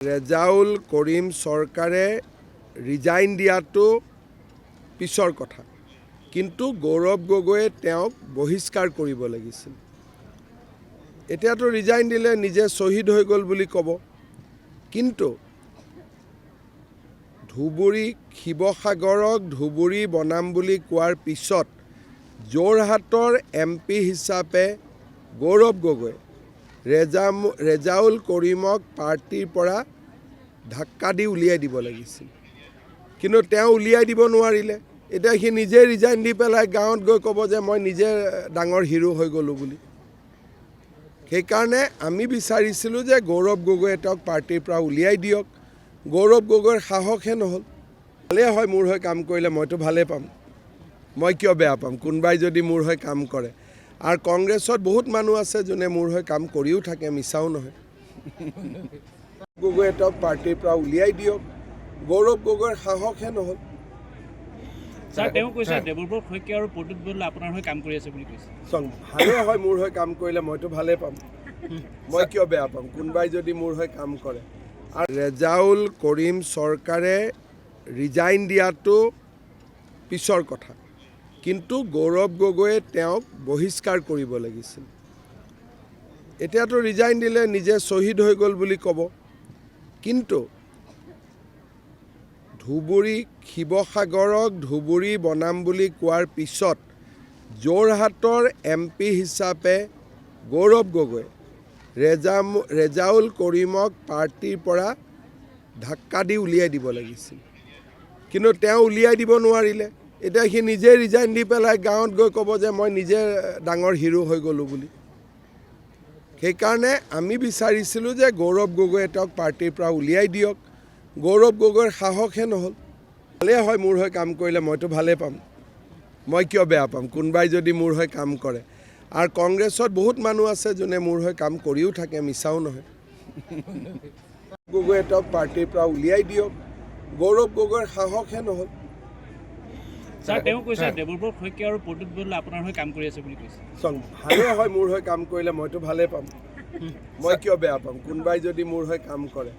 ৰেজাউল কৰিম চৰকাৰে ৰিজাইন দিয়াটো পিছৰ কথা, কিন্তু গৌৰৱ গগৈয়ে তেওঁক বহিষ্কাৰ কৰিব লাগিছিল। এতিয়াতো ৰিজাইন দিলে নিজে শ্বহীদ হৈ গ'ল বুলি ক'ব, কিন্তু ধুবুৰী শিৱসাগৰক ধুবুৰী বনাম বুলি কোৱাৰ পিছত যোৰহাটৰ MP হিচাপে গৌৰৱ গগৈ ৰেজাউল কৰিমক পাৰ্টিৰ পৰা ধাক্কা দি উলিয়াই দিব লাগিছিল, কিন্তু তেওঁ উলিয়াই দিব নোৱাৰিলে। এতিয়া সি নিজে ৰিজাইন দি পেলাই গাঁৱত গৈ ক'ব যে মই নিজে ডাঙৰ হিৰো হৈ গ'লোঁ বুলি। সেইকাৰণে আমি বিচাৰিছিলোঁ যে গৌৰৱ গগৈয়ে তেওঁক পাৰ্টিৰ পৰা উলিয়াই দিয়ক। গৌৰৱ গগৈৰ সাহসহে নহ'ল। ভালেই হয়, মোৰ হৈ কাম কৰিলে মইতো ভালেই পাম, মই কিয় বেয়া পাম কোনোবাই যদি মোৰ হৈ কাম কৰে। আৰু কংগ্ৰেছত বহুত মানুহ আছে যোনে মোৰ হৈ কাম কৰিও থাকে, মিছাও নহয়। গগৈয়ে তেওঁক পাৰ্টিৰ পৰা উলিয়াই দিয়ক। গৌৰৱ গগৈৰ সাহসহে নহ'ল। ছাৰ, তেওঁ কৈছে দেৱব্ৰত শইকীয়া আৰু প্ৰদ্যুৎ বৰুৱাই আপোনাৰ হৈ কাম কৰি আছে বুলি কৈছে। ভালেই হয়, মোৰ হৈ কাম কৰিলে মইতো ভালেই পাম, মই কিয় বেয়া পাম কোনোবাই যদি মোৰ হৈ কাম কৰে। আৰু ৰেজাউল কৰিম চৰকাৰে ৰিজাইন দিয়াটো পিছৰ কথা, কিন্তু গৌৰৱ গগৈয়ে তেওঁক বহিষ্কাৰ কৰিব লাগিছিল। এতিয়াতো ৰিজাইন দিলে নিজে শ্বহীদ হৈ গ'ল বুলি ক'ব, কিন্তু ধুবুৰী শিৱসাগৰক ধুবুৰী বনাম বুলি কোৱাৰ পিছত যোৰহাটৰ MP হিচাপে গৌৰৱ গগৈ ৰেজাউল কৰিমক পাৰ্টিৰ পৰা ধাক্কা দি উলিয়াই দিব লাগিছিল, কিন্তু তেওঁ উলিয়াই দিব নোৱাৰিলে। এতিয়া সি নিজে ৰিজাইন দি পেলাই গাঁৱত গৈ ক'ব যে মই নিজে ডাঙৰ হিৰো হৈ গ'লোঁ বুলি। সেইকাৰণে আমি বিচাৰিছিলোঁ যে গৌৰৱ গগৈয়ে তেওঁক পাৰ্টিৰ পৰা উলিয়াই দিয়ক। গৌৰৱ গগৈৰ সাহসহে নহ'ল। ভালেই হয়, মোৰ হৈ কাম কৰিলে মইতো ভালেই পাম, মই কিয় বেয়া পাম কোনোবাই যদি মোৰ হৈ কাম কৰে। আৰু কংগ্ৰেছত বহুত মানুহ আছে যোনে মোৰ হৈ কাম কৰিও থাকে, মিছাও নহয়। গগৈয়ে তেওঁক পাৰ্টিৰ পৰা উলিয়াই দিয়ক। গৌৰৱ গগৈৰ সাহসহে নহ'ল। ছাৰ, তেওঁ কৈছে দেৱব্ৰত শইকীয়া আৰু প্ৰদ্যুৎ বৰুৱাই আপোনাৰ হৈ কাম কৰি আছে বুলি কৈছে। ভালেই হয়, মোৰ হৈ কাম কৰিলে মইতো ভালেই পাম, মই কিয় বেয়া পাম কোনোবাই যদি মোৰ হৈ কাম কৰে।